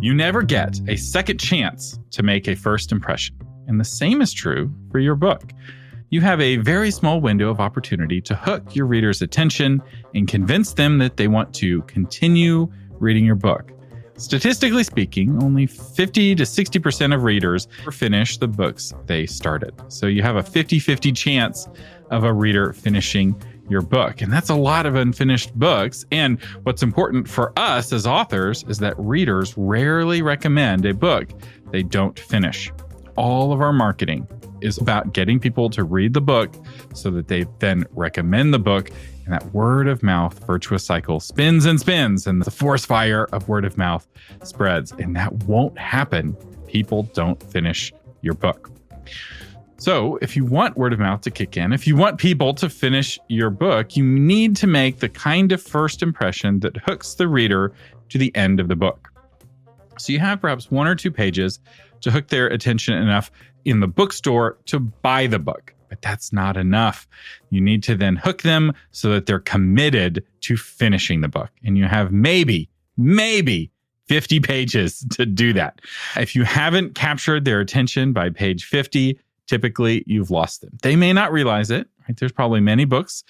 You never get a second chance to make a first impression. And the same is true for your book. You have a very small window of opportunity to hook your reader's attention and convince them that they want to continue reading your book. Statistically speaking, only 50 to 60% of readers finish the books they started. So you have a 50-50 chance of a reader finishing your book. And that's a lot of unfinished books. And what's important for us as authors is that readers rarely recommend a book they don't finish. All of our marketing is about getting people to read the book so that they then recommend the book. And that word of mouth virtuous cycle spins and spins, and the forest fire of word of mouth spreads. And that won't happen. People don't finish your book. So if you want word of mouth to kick in, if you want people to finish your book, you need to make the kind of first impression that hooks the reader to the end of the book. So you have perhaps 1 or 2 pages to hook their attention enough in the bookstore to buy the book. But that's not enough. You need to then hook them so that they're committed to finishing the book. And you have maybe 50 pages to do that. If you haven't captured their attention by page 50, typically you've lost them. They may not realize it, right? There's probably many books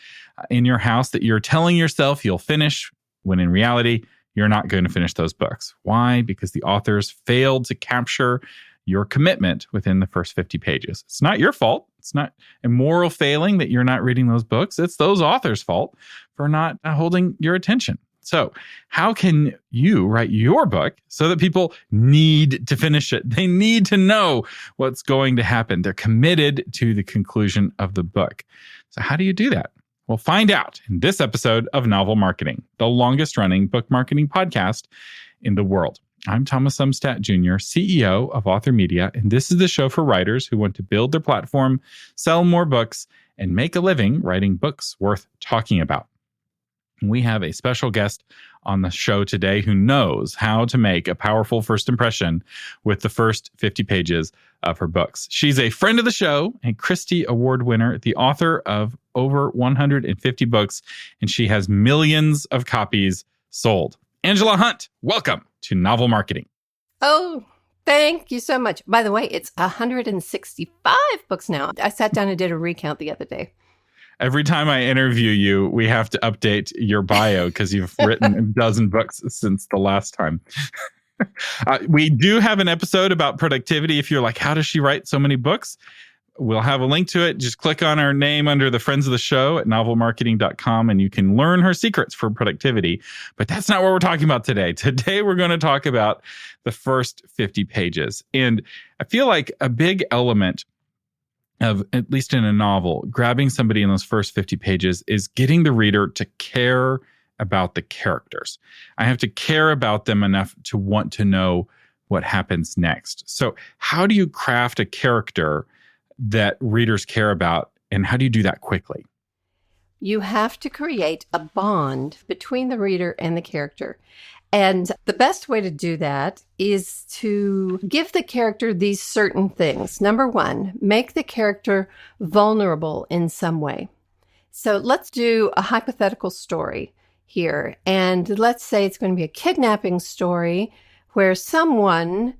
in your house that you're telling yourself you'll finish, when in reality, you're not going to finish those books. Why? Because the authors failed to capture your commitment within the first 50 pages. It's not your fault. It's not a moral failing that you're not reading those books. It's those authors' fault for not holding your attention. So how can you write your book so that people need to finish it? They need to know what's going to happen. They're committed to the conclusion of the book. So how do you do that? Well, find out in this episode of Novel Marketing, the longest running book marketing podcast in the world. I'm Thomas Umstattd Jr., CEO of Author Media, and this is the show for writers who want to build their platform, sell more books, and make a living writing books worth talking about. We have a special guest on the show today who knows how to make a powerful first impression with the first 50 pages of her books. She's a friend of the show, a Christie Award winner, the author of over 150 books, and she has millions of copies sold. Angela Hunt, welcome to Novel Marketing. Oh, thank you so much. By the way, it's 165 books now. I sat down and did a recount the other day. Every time I interview you, we have to update your bio because you've written a dozen books since the last time. We do have an episode about productivity. If you're like, how does she write so many books? We'll have a link to it. Just click on her name under the Friends of the Show at novelmarketing.com, and you can learn her secrets for productivity. But that's not what we're talking about today. Today, we're going to talk about the first 50 pages. And I feel like a big element of, at least in a novel, grabbing somebody in those first 50 pages is getting the reader to care about the characters. I have to care about them enough to want to know what happens next. So how do you craft a character that readers care about, and how do you do that quickly? You have to create a bond between the reader and the character. And the best way to do that is to give the character these certain things. Number 1, make the character vulnerable in some way. So let's do a hypothetical story here. And let's say it's going to be a kidnapping story where someone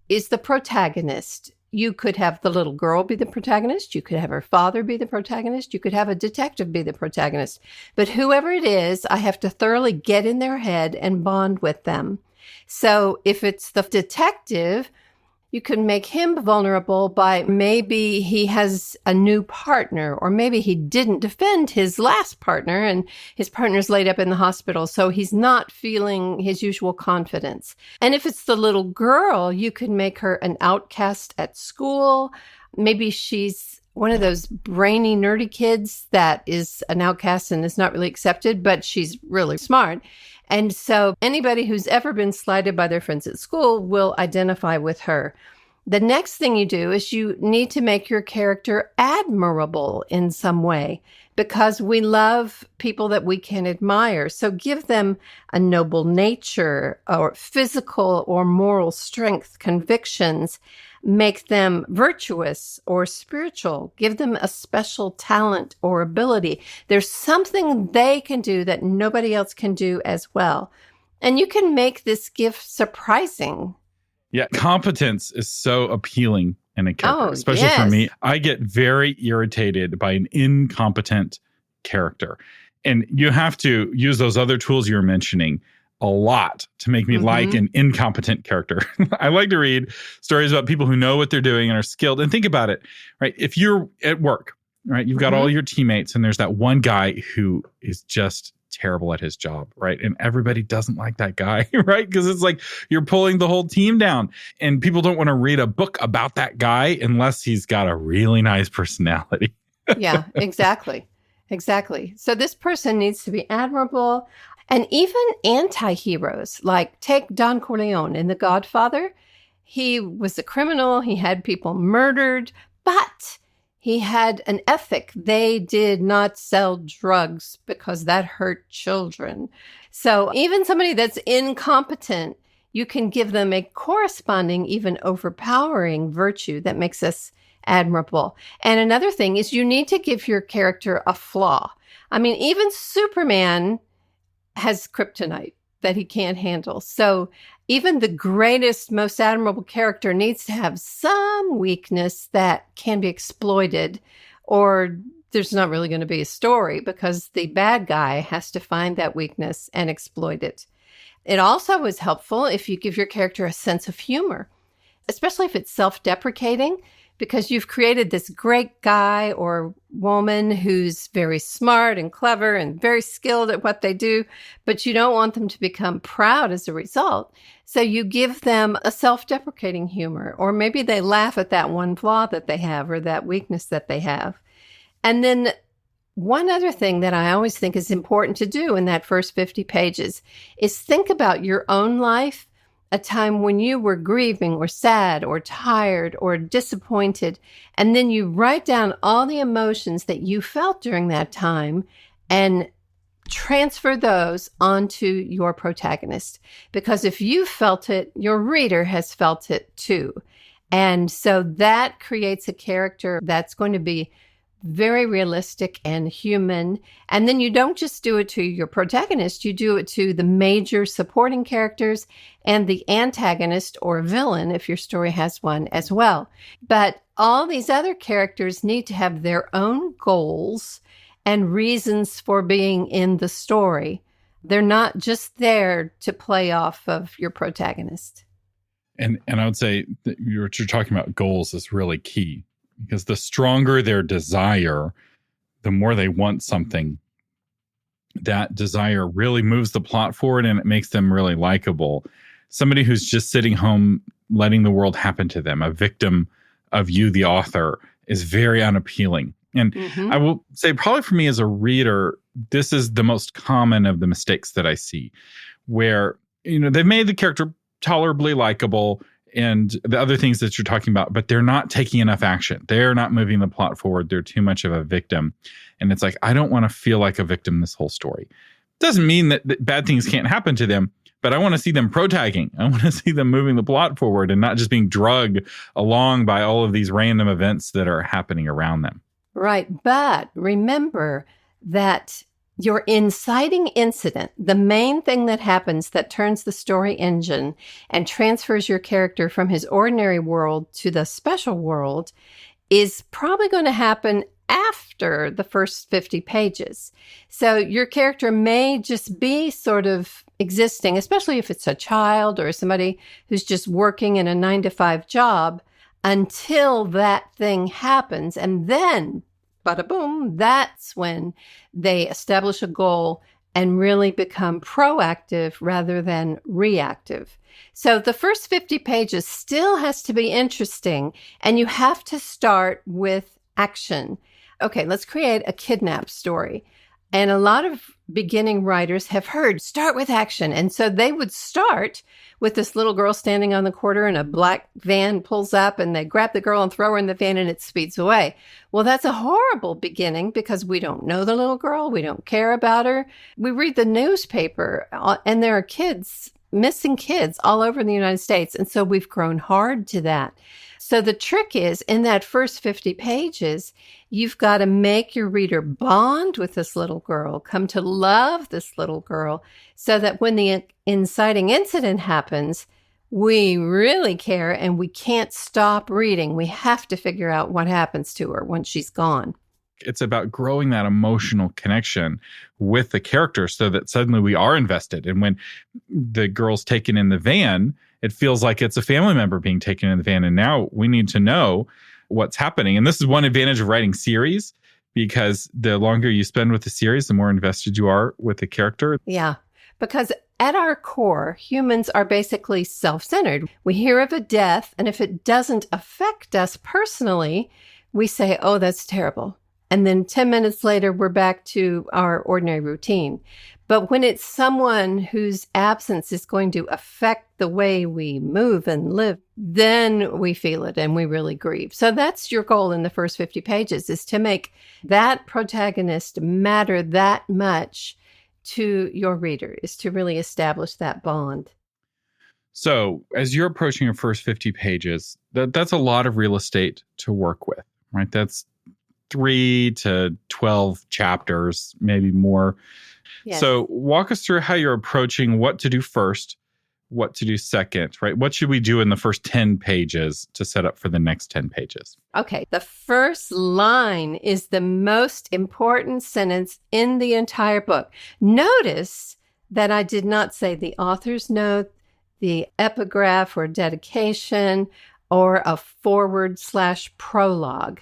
is the protagonist. You could have the little girl be the protagonist. You could have her father be the protagonist. You could have a detective be the protagonist. But whoever it is, I have to thoroughly get in their head and bond with them. So if it's the detective, you can make him vulnerable by maybe he has a new partner, or maybe he didn't defend his last partner and his partner's laid up in the hospital, so he's not feeling his usual confidence. And if it's the little girl, you can make her an outcast at school. Maybe she's one of those brainy, nerdy kids that is an outcast and is not really accepted, but she's really smart. And so anybody who's ever been slighted by their friends at school will identify with her. The next thing you do is you need to make your character admirable in some way, because we love people that we can admire. So give them a noble nature or physical or moral strength, convictions. Make them virtuous or spiritual. Give them a special talent or ability. There's something they can do that nobody else can do as well. And you can make this gift surprising. Yeah, competence is so appealing in a character, Oh, especially for yes. me. I get very irritated by an incompetent character. And you have to use those other tools you're mentioning a lot to make me like an incompetent character. I like to read stories about people who know what they're doing and are skilled. And think about it, right? If you're at work, right, you've got all your teammates and there's that one guy who is just terrible at his job, right? And everybody doesn't like that guy, right? Because it's like you're pulling the whole team down and people don't want to read a book about that guy unless he's got a really nice personality. Yeah, exactly. Exactly. So this person needs to be admirable. And even anti-heroes, like take Don Corleone in The Godfather. He was a criminal. He had people murdered, but he had an ethic. They did not sell drugs because that hurt children. So even somebody that's incompetent, you can give them a corresponding, even overpowering virtue that makes us admirable. And another thing is you need to give your character a flaw. I mean, even Superman has kryptonite that he can't handle. So even the greatest, most admirable character needs to have some weakness that can be exploited, or there's not really going to be a story because the bad guy has to find that weakness and exploit it. It also is helpful if you give your character a sense of humor, especially if it's self-deprecating, because you've created this great guy or woman who's very smart and clever and very skilled at what they do, but you don't want them to become proud as a result. So you give them a self-deprecating humor, or maybe they laugh at that one flaw that they have or that weakness that they have. And then one other thing that I always think is important to do in that first 50 pages is think about your own life, a time when you were grieving or sad or tired or disappointed, and then you write down all the emotions that you felt during that time and transfer those onto your protagonist. Because if you felt it, your reader has felt it too. And so that creates a character that's going to be very realistic and human. And then you don't just do it to your protagonist, you do it to the major supporting characters and the antagonist or villain, if your story has one as well. But all these other characters need to have their own goals and reasons for being in the story. They're not just there to play off of your protagonist. And I would say that what you're talking about goals is really key. Because the stronger their desire, the more they want something, that desire really moves the plot forward and it makes them really likable. Somebody who's just sitting home, letting the world happen to them, a victim of you, the author, is very unappealing. And I will say probably for me as a reader, this is the most common of the mistakes that I see where, they've made the character tolerably likable and the other things that you're talking about, but they're not taking enough action. They're not moving the plot forward. They're too much of a victim. And it's like, I don't want to feel like a victim this whole story. Doesn't mean that bad things can't happen to them, but I want to see them protagging. I want to see them moving the plot forward and not just being drugged along by all of these random events that are happening around them. Right. But remember that your inciting incident, the main thing that happens that turns the story engine and transfers your character from his ordinary world to the special world, is probably going to happen after the first 50 pages. So your character may just be sort of existing, especially if it's a child or somebody who's just working in a 9-to-5 job, until that thing happens. And then bada boom, that's when they establish a goal and really become proactive rather than reactive. So the first 50 pages still has to be interesting, and you have to start with action. Okay, let's create a kidnap story. And a lot of beginning writers have heard start with action. And so they would start with this little girl standing on the corner and a black van pulls up and they grab the girl and throw her in the van and it speeds away. Well, that's a horrible beginning because we don't know the little girl. We don't care about her. We read the newspaper and there are kids missing kids all over the United States. And so we've grown hard to that. So the trick is in that first 50 pages, you've got to make your reader bond with this little girl, come to love this little girl, so that when the inciting incident happens, we really care and we can't stop reading. We have to figure out what happens to her when she's gone. It's about growing that emotional connection with the character so that suddenly we are invested. And when the girl's taken in the van, it feels like it's a family member being taken in the van. And now we need to know what's happening. And this is one advantage of writing series, because the longer you spend with the series, the more invested you are with the character. Yeah, because at our core, humans are basically self-centered. We hear of a death, and if it doesn't affect us personally, we say, oh, that's terrible. And then 10 minutes later, we're back to our ordinary routine. But when it's someone whose absence is going to affect the way we move and live, then we feel it and we really grieve. So that's your goal in the first 50 pages, is to make that protagonist matter that much to your reader, is to really establish that bond. So as you're approaching your first 50 pages, that's a lot of real estate to work with, right? That's 3 to 12 chapters, maybe more. Yes. So walk us through how you're approaching what to do first, what to do second, right? What should we do in the first 10 pages to set up for the next 10 pages? Okay, the first line is the most important sentence in the entire book. Notice that I did not say the author's note, the epigraph or dedication, or a forward/prologue.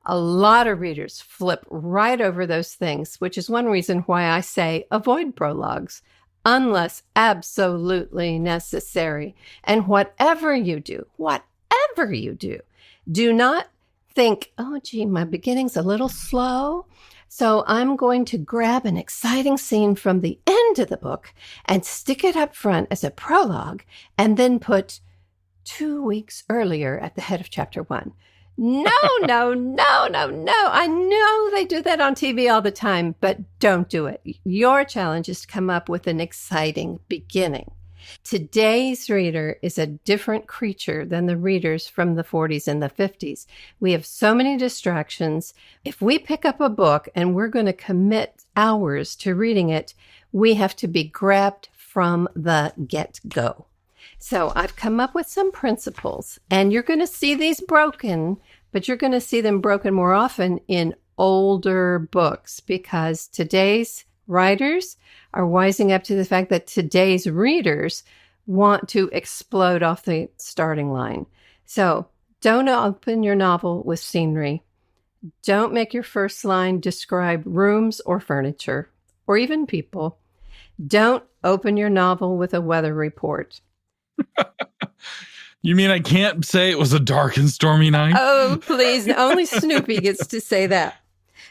A lot of readers flip right over those things, which is one reason why I say avoid prologues unless absolutely necessary. And whatever you do, do not think, oh, gee, my beginning's a little slow, so I'm going to grab an exciting scene from the end of the book and stick it up front as a prologue and then put 2 weeks earlier at the head of chapter 1. No. I know they do that on TV all the time, but don't do it. Your challenge is to come up with an exciting beginning. Today's reader is a different creature than the readers from the 40s and the 50s. We have so many distractions. If we pick up a book and we're going to commit hours to reading it, we have to be grabbed from the get-go. So I've come up with some principles, and you're going to see these broken, but you're going to see them broken more often in older books, because today's writers are wising up to the fact that today's readers want to explode off the starting line. So don't open your novel with scenery. Don't make your first line describe rooms or furniture, or even people. Don't open your novel with a weather report. You mean I can't say it was a dark and stormy night? Oh, please. Only Snoopy gets to say that.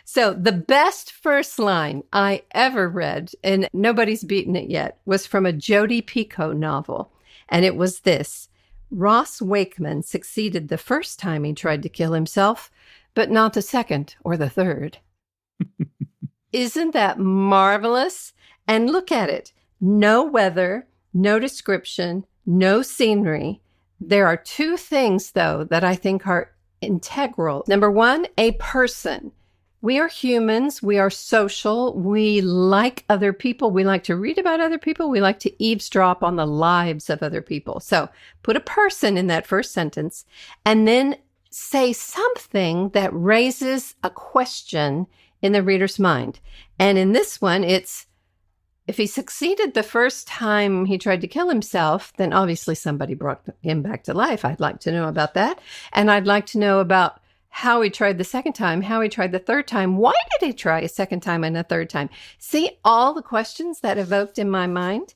So the best first line I ever read, and nobody's beaten it yet, was from a Jodi Picoult novel. And it was this: Ross Wakeman succeeded the first time he tried to kill himself, but not the second or the third. Isn't that marvelous? And look at it. No weather, no description, no scenery. There are 2 things, though, that I think are integral. Number 1, a person. We are humans. We are social. We like other people. We like to read about other people. We like to eavesdrop on the lives of other people. So put a person in that first sentence, and then say something that raises a question in the reader's mind. And in this one, it's, if he succeeded the first time he tried to kill himself, then obviously somebody brought him back to life. I'd like to know about that. And I'd like to know about how he tried the second time, how he tried the third time. Why did he try a second time and a third time? See all the questions that evoked in my mind?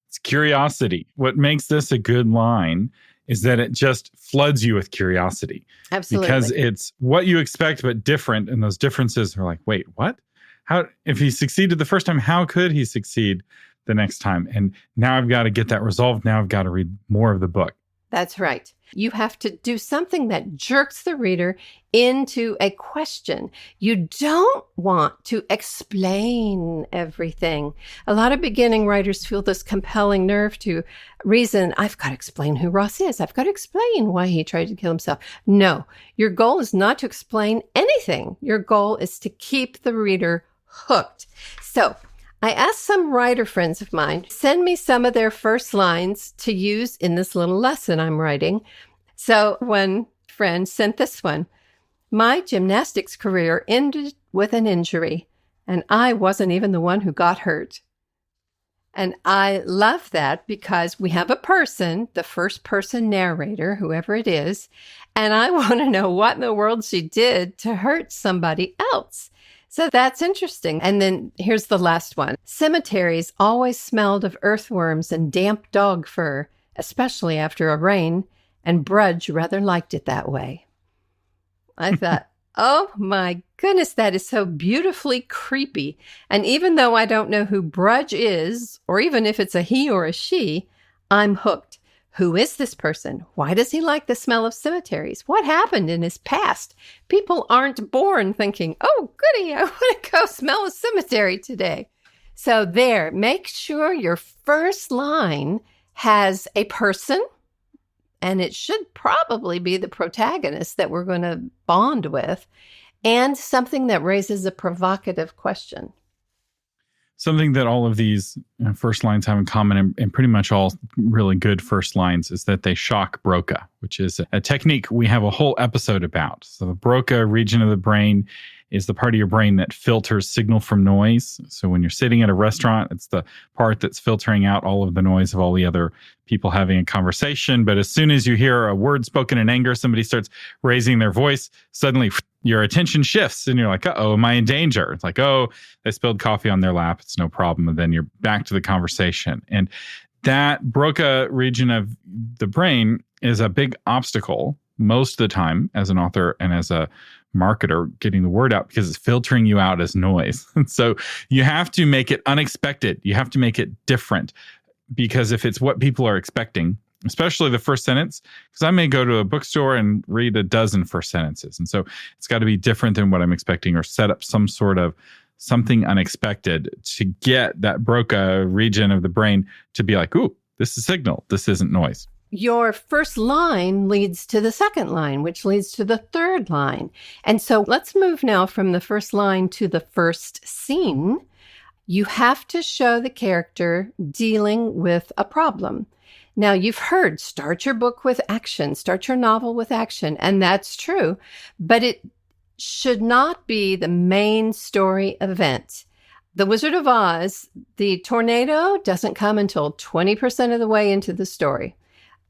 It's curiosity. What makes this a good line is that it just floods you with curiosity. Absolutely. Because it's what you expect, but different. And those differences are like, wait, what? How, if he succeeded the first time, how could he succeed the next time? And now I've got to get that resolved. Now I've got to read more of the book. That's right. You have to do something that jerks the reader into a question. You don't want to explain everything. A lot of beginning writers feel this compelling nerve to reason, I've got to explain who Ross is. I've got to explain why he tried to kill himself. No, your goal is not to explain anything. Your goal is to keep the reader hooked. So I asked some writer friends of mine, send me some of their first lines to use in this little lesson I'm writing. So one friend sent this one. My gymnastics career ended with an injury, and I wasn't even the one who got hurt. And I love that because we have a person, the first person narrator, whoever it is, and I want to know what in the world she did to hurt somebody else. So that's interesting. And then here's the last one. Cemeteries always smelled of earthworms and damp dog fur, especially after a rain, and Brudge rather liked it that way. I thought, oh my goodness, that is so beautifully creepy. And even though I don't know who Brudge is, or even if it's a he or a she, I'm hooked. Who is this person? Why does he like the smell of cemeteries? What happened in his past? People aren't born thinking, oh, goody, I want to go smell a cemetery today. So there, make sure your first line has a person, and it should probably be the protagonist that we're going to bond with, and something that raises a provocative question. Something that all of these first lines have in common, and pretty much all really good first lines, is that they shock Broca, which is a technique we have a whole episode about. So the Broca region of the brain is the part of your brain that filters signal from noise. So when you're sitting at a restaurant, it's the part that's filtering out all of the noise of all the other people having a conversation. But as soon as you hear a word spoken in anger, somebody starts raising their voice, suddenly your attention shifts and you're like, uh-oh, am I in danger? It's like, oh, they spilled coffee on their lap. It's no problem. And then you're back to the conversation. And that Broca region of the brain is a big obstacle most of the time as an author and as a marketer getting the word out, because it's filtering you out as noise. And so you have to make it unexpected. You have to make it different, because if it's what people are expecting, especially the first sentence, because I may go to a bookstore and read a dozen first sentences. And so it's got to be different than what I'm expecting, or set up some sort of something unexpected to get that Broca region of the brain to be like, ooh, this is signal. This isn't noise. Your first line leads to the second line, which leads to the third line. And so let's move now from the first line to the first scene. You have to show the character dealing with a problem. Now, you've heard, start your book with action, start your novel with action, and that's true, but it should not be the main story event. The Wizard of Oz, the tornado doesn't come until 20% of the way into the story.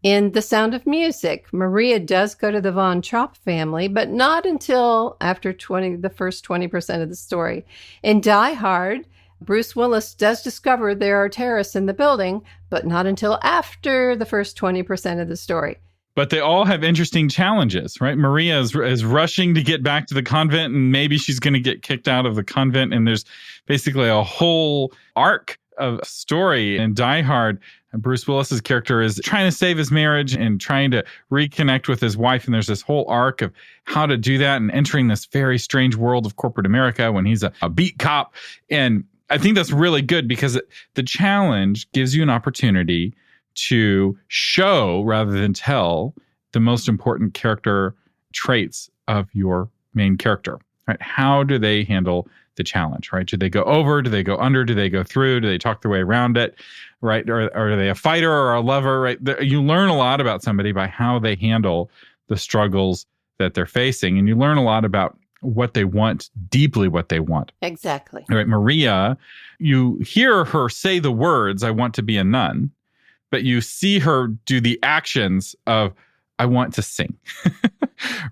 In The Sound of Music, Maria does go to the Von Trapp family, but not until after the first 20% of the story. In Die Hard, Bruce Willis does discover there are terrorists in the building, but not until after the first 20% of the story. But they all have interesting challenges, right? Maria is rushing to get back to the convent, and maybe she's going to get kicked out of the convent. And there's basically a whole arc of story in Die Hard. Bruce Willis's character is trying to save his marriage and trying to reconnect with his wife. And there's this whole arc of how to do that and entering this very strange world of corporate America when he's a beat cop. And I think that's really good, because the challenge gives you an opportunity to show rather than tell the most important character traits of your main character, right? How do they handle the challenge, right? Do they go over? Do they go under? Do they go through? Do they talk their way around it, right? Or are they a fighter or a lover, right? You learn a lot about somebody by how they handle the struggles that they're facing. And you learn a lot about what they want, deeply what they want. Exactly. Right. Maria, you hear her say the words, I want to be a nun, but you see her do the actions of, I want to sing.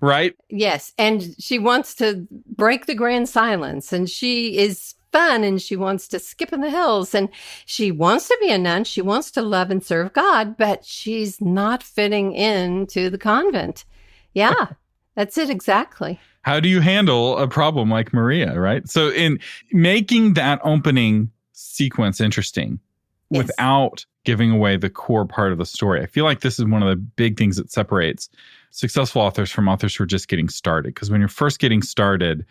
Right? Yes. And she wants to break the grand silence, and she is fun, and she wants to skip in the hills, and she wants to be a nun. She wants to love and serve God, but she's not fitting into the convent. Yeah, that's it. Exactly. How do you handle a problem like Maria, right? So in making that opening sequence interesting, Yes. without giving away the core part of the story. I feel like this is one of the big things that separates successful authors from authors who are just getting started. Because when you're first getting started,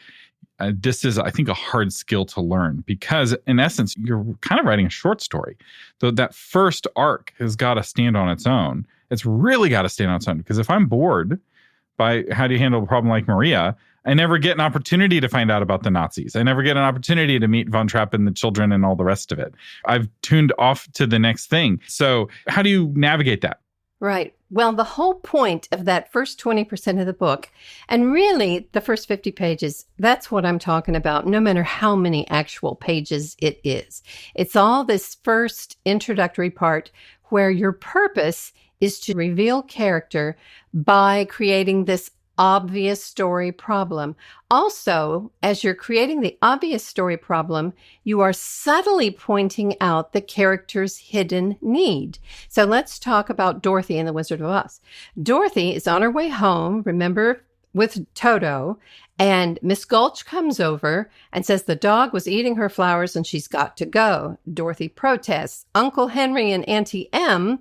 this is, I think, a hard skill to learn because, in essence, you're kind of writing a short story. Though that first arc has got to stand on its own. It's really got to stand on its own. Because if I'm bored by how do you handle a problem like Maria, I never get an opportunity to find out about the Nazis. I never get an opportunity to meet Von Trapp and the children and all the rest of it. I've tuned off to the next thing. So how do you navigate that? Right. Well, the whole point of that first 20% of the book, and really the first 50 pages, that's what I'm talking about, no matter how many actual pages it is. It's all this first introductory part where your purpose is to reveal character by creating this obvious story problem. Also, as you're creating the obvious story problem, you are subtly pointing out the character's hidden need. So let's talk about Dorothy in The Wizard of Oz. Dorothy is on her way home, remember, with Toto, and Miss Gulch comes over and says the dog was eating her flowers and she's got to go. Dorothy protests. Uncle Henry and Auntie Em,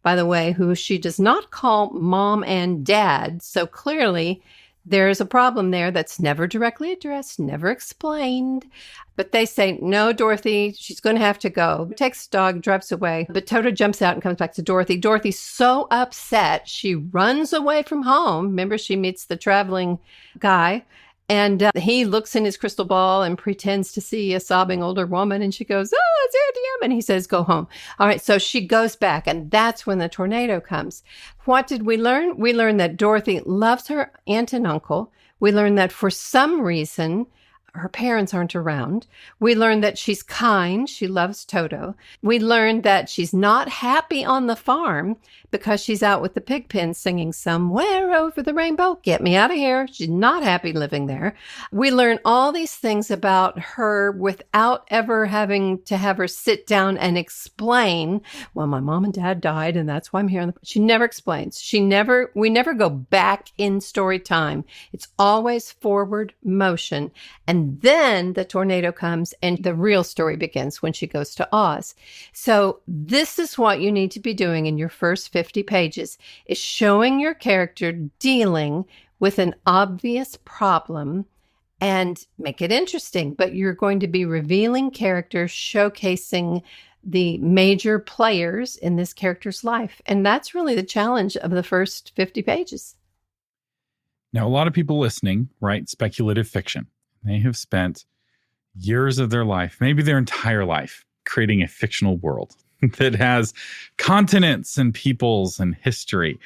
by the way, who she does not call mom and dad. So clearly there's a problem there that's never directly addressed, never explained. But they say, no, Dorothy, she's going to have to go. Takes the dog, drives away. But Toto jumps out and comes back to Dorothy. Dorothy's so upset, she runs away from home. Remember, she meets the traveling guy. And he looks in his crystal ball and pretends to see a sobbing older woman. And she goes, oh, it's Auntie Em. And he says, go home. All right. So she goes back. And that's when the tornado comes. What did we learn? We learned that Dorothy loves her aunt and uncle. We learned that for some reason, her parents aren't around. We learned that she's kind. She loves Toto. We learned that she's not happy on the farm because she's out with the pig pen singing somewhere over the rainbow. Get me out of here. She's not happy living there. We learn all these things about her without ever having to have her sit down and explain, well, my mom and dad died and that's why I'm here. She never explains. We never go back in story time. It's always forward motion. And then the tornado comes and the real story begins when she goes to Oz. So this is what you need to be doing in your first 50 pages, is showing your character dealing with an obvious problem and make it interesting. But you're going to be revealing characters, showcasing the major players in this character's life. And that's really the challenge of the first 50 pages. Now, a lot of people listening write speculative fiction. They have spent years of their life, maybe their entire life, creating a fictional world that has continents and peoples and history.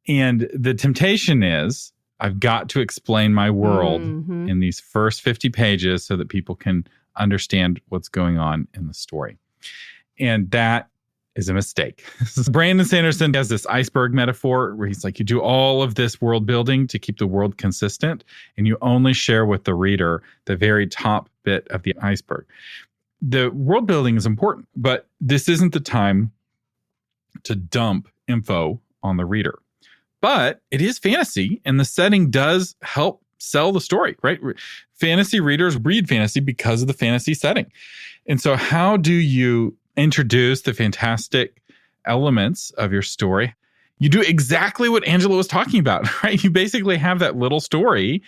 And the temptation is, I've got to explain my world in these first 50 pages so that people can understand what's going on in the story. And that is a mistake. Brandon Sanderson has this iceberg metaphor where he's like, you do all of this world building to keep the world consistent, and you only share with the reader the very top bit of the iceberg. The world building is important, but this isn't the time to dump info on the reader. But it is fantasy, and the setting does help sell the story, right? Fantasy readers read fantasy because of the fantasy setting. And so how do you introduce the fantastic elements of your story? You do exactly what Angela was talking about, right? You basically have that little story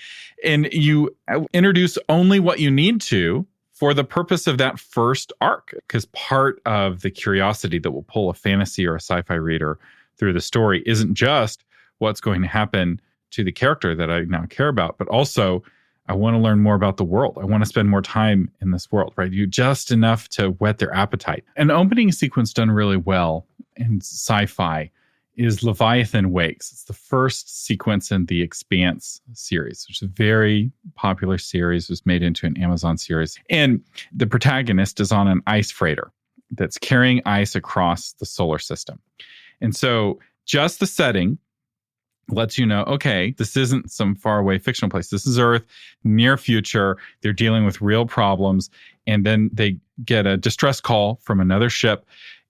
and you introduce only what you need to for the purpose of that first arc, because part of the curiosity that will pull a fantasy or a sci-fi reader through the story isn't just what's going to happen to the character that I now care about, but also I want to learn more about the world. I want to spend more time in this world, right? You just enough to whet their appetite. An opening sequence done really well in sci-fi is Leviathan Wakes. It's the first sequence in the Expanse series, which is a very popular series. It was made into an Amazon series. And the protagonist is on an ice freighter that's carrying ice across the solar system. And so just the setting lets you know, okay, this isn't some faraway fictional place. This is Earth, near future. They're dealing with real problems. And then they get a distress call from another ship.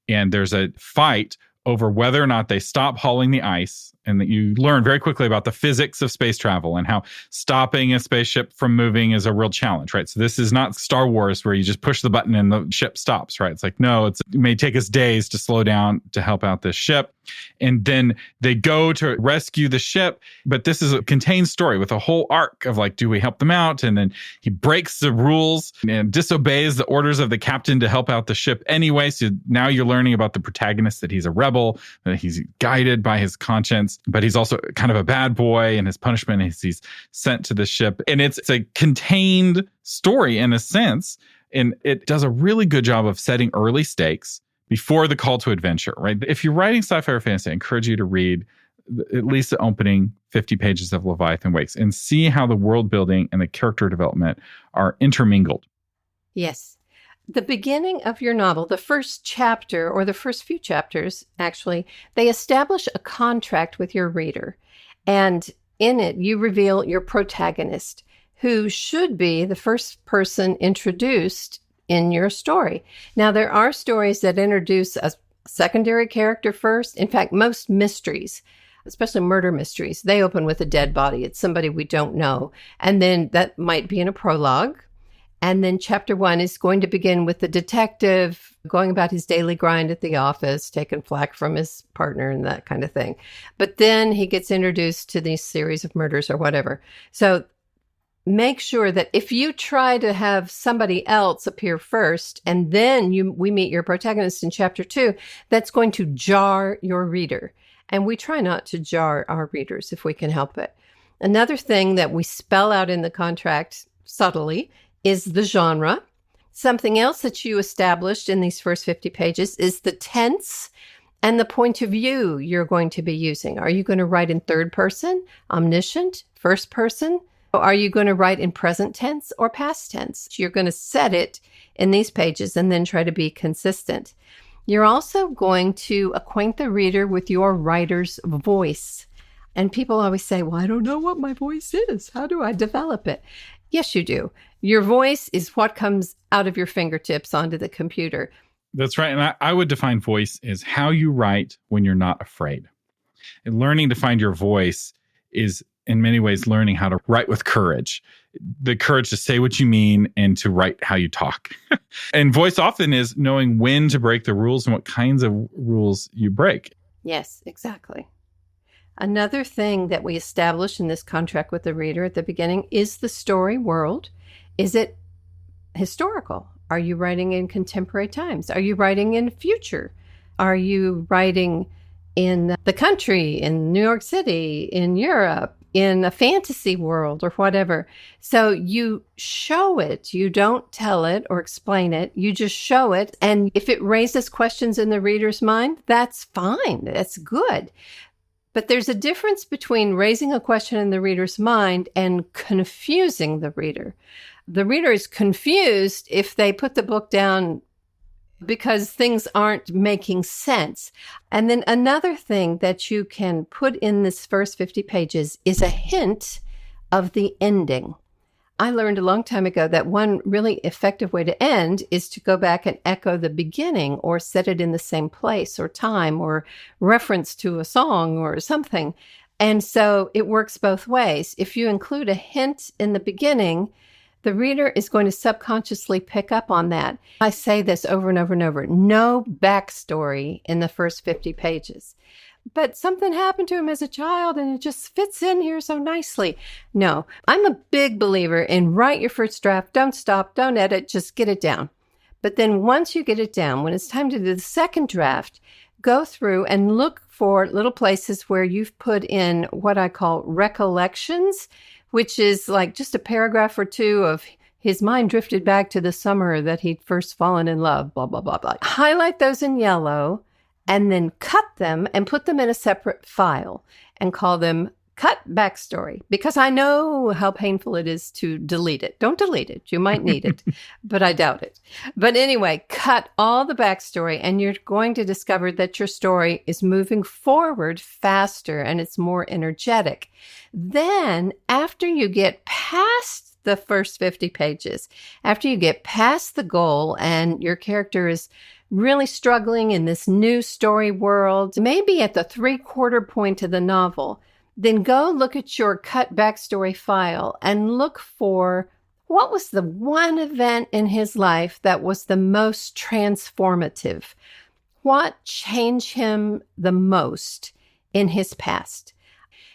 And there's a fight over whether or not they stop hauling the ice and that you learn very quickly about the physics of space travel and how stopping a spaceship from moving is a real challenge, right? So this is not Star Wars where you just push the button and the ship stops, right? It's like, no, it may take us days to slow down to help out this ship. And then they go to rescue the ship. But this is a contained story with a whole arc of like, do we help them out? And then he breaks the rules and disobeys the orders of the captain to help out the ship anyway. So now you're learning about the protagonist, that he's a rebel, that he's guided by his conscience, but he's also kind of a bad boy, and his punishment is he's sent to the ship. And it's a contained story in a sense. And it does a really good job of setting early stakes before the call to adventure, right? If you're writing sci-fi or fantasy, I encourage you to read at least the opening 50 pages of Leviathan Wakes and see how the world building and the character development are intermingled. Yes. The beginning of your novel, the first chapter or the first few chapters, actually, they establish a contract with your reader. And in it, you reveal your protagonist, who should be the first person introduced in your story. Now, there are stories that introduce a secondary character first. In fact, most mysteries, especially murder mysteries, they open with a dead body. It's somebody we don't know. And then that might be in a prologue. And then chapter 1 is going to begin with the detective going about his daily grind at the office, taking flack from his partner and that kind of thing. But then he gets introduced to these series of murders or whatever. So make sure that if you try to have somebody else appear first and then we meet your protagonist in chapter 2, that's going to jar your reader. And we try not to jar our readers if we can help it. Another thing that we spell out in the contract subtly is the genre. Something else that you established in these first 50 pages is the tense and the point of view you're going to be using. Are you going to write in third person, omniscient, first person? Are you going to write in present tense or past tense? You're going to set it in these pages and then try to be consistent. You're also going to acquaint the reader with your writer's voice. And people always say, well, I don't know what my voice is. How do I develop it? Yes, you do. Your voice is what comes out of your fingertips onto the computer. That's right. And I would define voice as how you write when you're not afraid. And learning to find your voice is in many ways learning how to write with courage, the courage to say what you mean and to write how you talk. And voice often is knowing when to break the rules and what kinds of rules you break. Yes, exactly. Another thing that we establish in this contract with the reader at the beginning is the story world. Is it historical? Are you writing in contemporary times? Are you writing in future? Are you writing in the country, in New York City, in Europe, in a fantasy world or whatever? So you show it. You don't tell it or explain it. You just show it. And if it raises questions in the reader's mind, that's fine. That's good. But there's a difference between raising a question in the reader's mind and confusing the reader. The reader is confused if they put the book down because things aren't making sense. And then another thing that you can put in this first 50 pages is a hint of the ending. I learned a long time ago that one really effective way to end is to go back and echo the beginning or set it in the same place or time or reference to a song or something. And so it works both ways. If you include a hint in the beginning, the reader is going to subconsciously pick up on that. I say this over and over and over. No backstory in the first 50 pages. But something happened to him as a child and it just fits in here so nicely. No, I'm a big believer in write your first draft, don't stop, don't edit, just get it down. But then once you get it down, when it's time to do the second draft, go through and look for little places where you've put in what I call recollections, which is like just a paragraph or two of his mind drifted back to the summer that he'd first fallen in love, blah, blah, blah, blah. Highlight those in yellow and then cut them and put them in a separate file and call them cut backstory, because I know how painful it is to delete it. Don't delete it. You might need it, but I doubt it. But anyway, cut all the backstory and you're going to discover that your story is moving forward faster and it's more energetic. Then after you get past the first 50 pages, after you get past the goal and your character is really struggling in this new story world, maybe at the 3/4 point of the novel, then go look at your cut backstory file and look for what was the one event in his life that was the most transformative. What changed him the most in his past?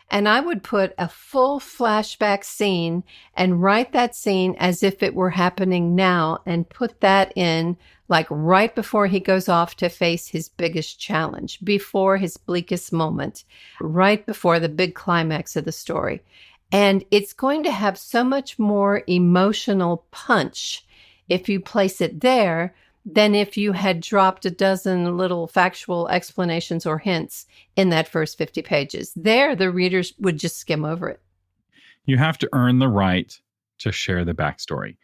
And I would put a full flashback scene and write that scene as if it were happening now and put that in like right before he goes off to face his biggest challenge, before his bleakest moment, right before the big climax of the story. And it's going to have so much more emotional punch if you place it there than if you had dropped a dozen little factual explanations or hints in that first 50 pages. There, the readers would just skim over it. You have to earn the right to share the backstory,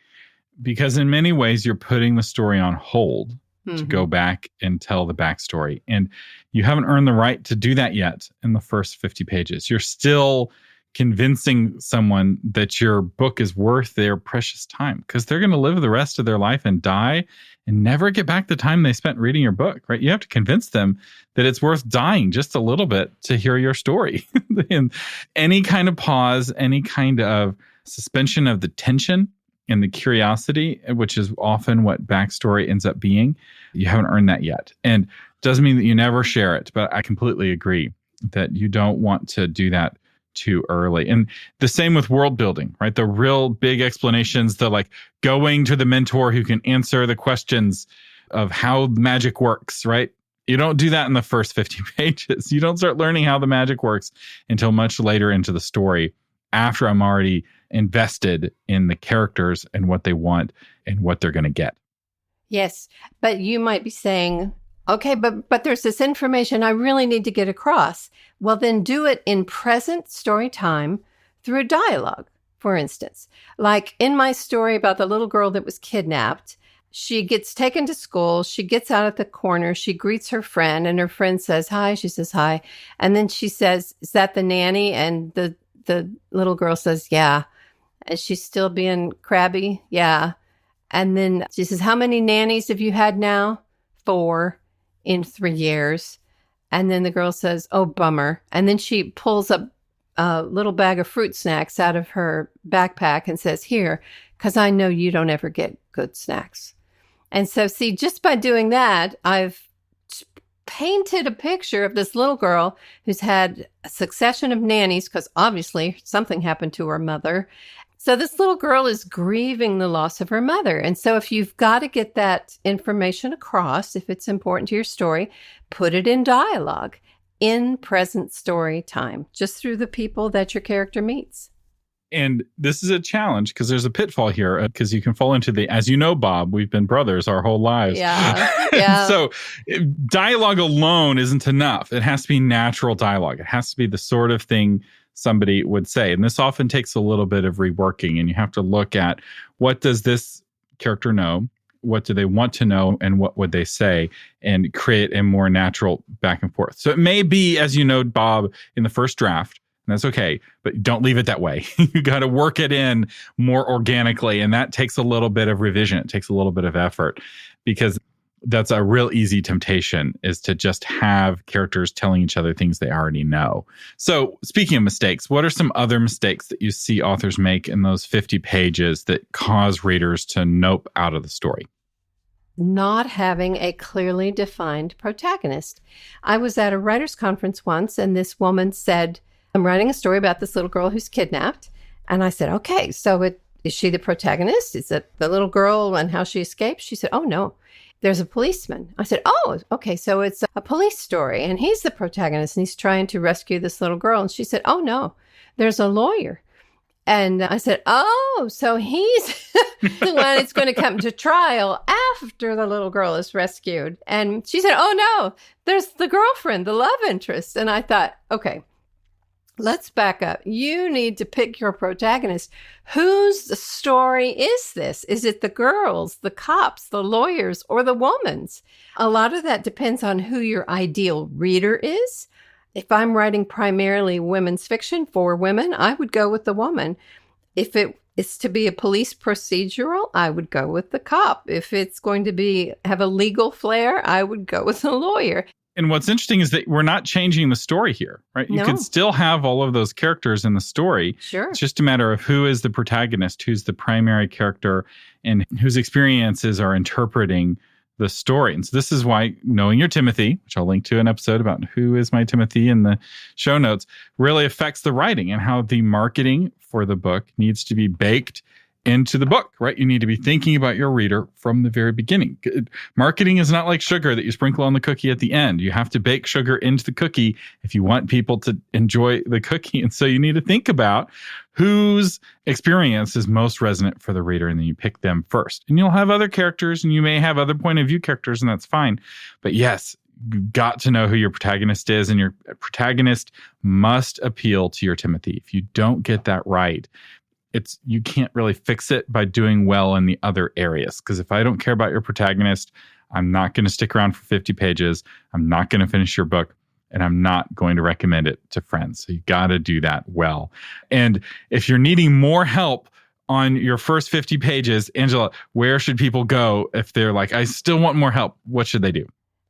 because in many ways, you're putting the story on hold to go back and tell the backstory. And you haven't earned the right to do that yet in the first 50 pages. You're still convincing someone that your book is worth their precious time, because they're going to live the rest of their life and die and never get back the time they spent reading your book, right? You have to convince them that it's worth dying just a little bit to hear your story. And any kind of pause, any kind of suspension of the tension and the curiosity, which is often what backstory ends up being, you haven't earned that yet. And doesn't mean that you never share it, but I completely agree that you don't want to do that too early. And the same with world building, right? The real big explanations, the like going to the mentor who can answer the questions of how magic works, right? You don't do that in the first 50 pages. You don't start learning how the magic works until much later into the story, after I'm already invested in the characters and what they want and what they're going to get. Yes, but you might be saying, okay, but there's this information I really need to get across. Well, then do it in present story time through dialogue, for instance. Like in my story about the little girl that was kidnapped, she gets taken to school. She gets out at the corner. She greets her friend, and her friend says, hi. She says, hi. And then she says, is that the nanny? And the little girl says, yeah. And she's still being crabby. Yeah. And then she says, how many nannies have you had now? 4 in 3 years. And then the girl says, oh, bummer. And then she pulls a little bag of fruit snacks out of her backpack and says, here, because I know you don't ever get good snacks. And so, see, just by doing that, I've painted a picture of this little girl who's had a succession of nannies, because obviously something happened to her mother. So this little girl is grieving the loss of her mother. And so if you've got to get that information across, if it's important to your story, put it in dialogue in present story time, just through the people that your character meets. And this is a challenge because there's a pitfall here, because you can fall into as you know, Bob, we've been brothers our whole lives. Yeah. So dialogue alone isn't enough. It has to be natural dialogue. It has to be the sort of thing somebody would say. And this often takes a little bit of reworking, and you have to look at, what does this character know? What do they want to know? And what would they say? And create a more natural back and forth. So it may be, as you know, Bob, in the first draft, and that's okay, but don't leave it that way. You got to work it in more organically. And that takes a little bit of revision. It takes a little bit of effort, because that's a real easy temptation, is to just have characters telling each other things they already know. So speaking of mistakes, what are some other mistakes that you see authors make in those 50 pages that cause readers to nope out of the story? Not having a clearly defined protagonist. I was at a writer's conference once, and this woman said, I'm writing a story about this little girl who's kidnapped. And I said, okay, so is she the protagonist? Is it the little girl and how she escapes? She said, oh, no. There's a policeman. I said, oh, okay, so it's a police story, and he's the protagonist, and he's trying to rescue this little girl. And she said, oh, no, there's a lawyer. And I said, oh, so he's the one that's going to come to trial after the little girl is rescued. And she said, oh, no, there's the girlfriend, the love interest. And I thought, okay, let's back up. You need to pick your protagonist. Whose story is this? Is it the girls, the cops, the lawyers, or the woman's? A lot of that depends on who your ideal reader is. If I'm writing primarily women's fiction for women, I would go with the woman. If it it's to be a police procedural, I would go with the cop. If it's going to have a legal flair, I would go with a lawyer. And what's interesting is that we're not changing the story here, right? You could still have all of those characters in the story. Sure. It's just a matter of who is the protagonist, who's the primary character, and whose experiences are interpreting the story. And so this is why knowing your Timothy, which I'll link to an episode about who is my Timothy in the show notes, really affects the writing and how the marketing for the book needs to be baked into the book, right? You need to be thinking about your reader from the very beginning. Marketing is not like sugar that you sprinkle on the cookie at the end. You have to bake sugar into the cookie if you want people to enjoy the cookie. And so you need to think about whose experience is most resonant for the reader, and then you pick them first. And you'll have other characters, and you may have other point of view characters, and that's fine. But yes, you've got to know who your protagonist is, and your protagonist must appeal to your Timothy. If you don't get that right, you can't really fix it by doing well in the other areas. Because if I don't care about your protagonist, I'm not going to stick around for 50 pages. I'm not going to finish your book, and I'm not going to recommend it to friends. So you got to do that well. And if you're needing more help on your first 50 pages, Angela, where should people go if they're like, I still want more help? What should they do?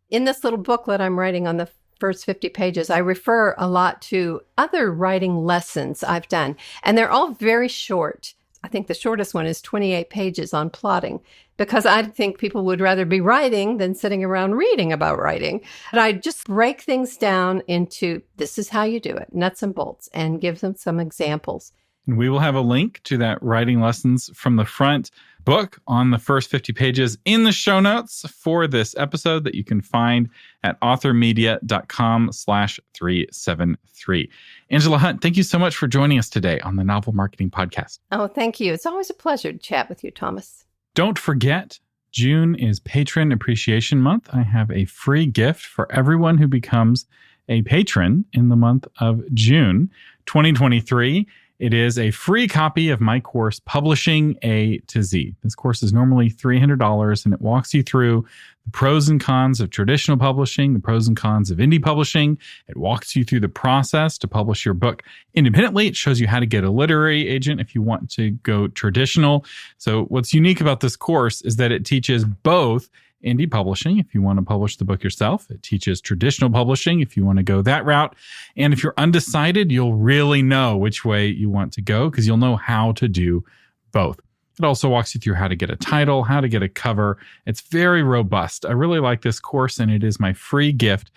In this little booklet I'm writing on the first 50 pages, I refer a lot to other writing lessons I've done, and they're all very short. I think the shortest one is 28 pages on plotting, because I think people would rather be writing than sitting around reading about writing. And I just break things down into this is how you do it, nuts and bolts, and give them some examples. And we will have a link to that writing lessons from the front book on the first 50 pages in the show notes for this episode that you can find at authormedia.com/373. Angela Hunt, thank you so much for joining us today on the Novel Marketing Podcast. Oh, thank you. It's always a pleasure to chat with you, Thomas. Don't forget, June is Patron Appreciation Month. I have a free gift for everyone who becomes a patron in the month of June 2023. It is a free copy of my course, Publishing A to Z. This course is normally $300, and it walks you through the pros and cons of traditional publishing, the pros and cons of indie publishing. It walks you through the process to publish your book independently. It shows you how to get a literary agent if you want to go traditional. So what's unique about this course is that it teaches both indie publishing, if you want to publish the book yourself. It teaches traditional publishing, if you want to go that route. And if you're undecided, you'll really know which way you want to go, because you'll know how to do both. It also walks you through how to get a title, how to get a cover. It's very robust. I really like this course, and it is my free gift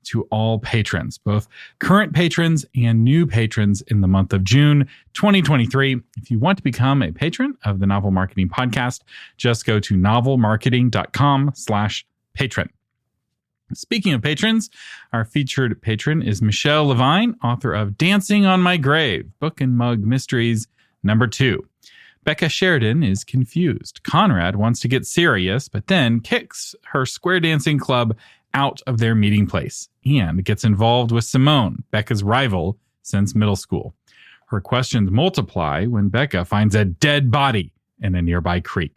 to all patrons, both current patrons and new patrons in the month of June 2023. If you want to become a patron of the Novel Marketing Podcast, just go to novelmarketing.com/patron. Speaking of patrons, our featured patron is Michelle Levine, author of Dancing on My Grave, Book and Mug Mysteries #2. Becca Sheridan is confused. Conrad wants to get serious, but then kicks her square dancing club out of their meeting place and gets involved with Simone, Becca's rival since middle school. Her questions multiply when Becca finds a dead body in a nearby creek.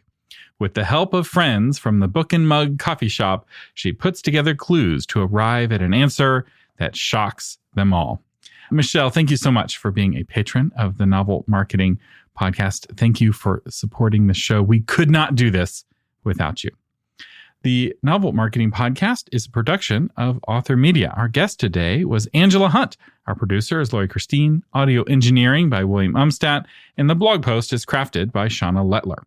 With the help of friends from the Book and Mug coffee shop, she puts together clues to arrive at an answer that shocks them all. Michelle, thank you so much for being a patron of the Novel Marketing Podcast. Thank you for supporting the show. We could not do this without you. The Novel Marketing Podcast is a production of Author Media. Our guest today was Angela Hunt. Our producer is Lori Christine, audio engineering by William Umstadt, and the blog post is crafted by Shauna Lettler.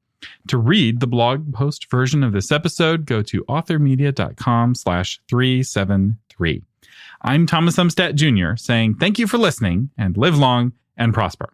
To read the blog post version of this episode, go to authormedia.com/373. I'm Thomas Umstadt Jr. saying thank you for listening, and live long and prosper.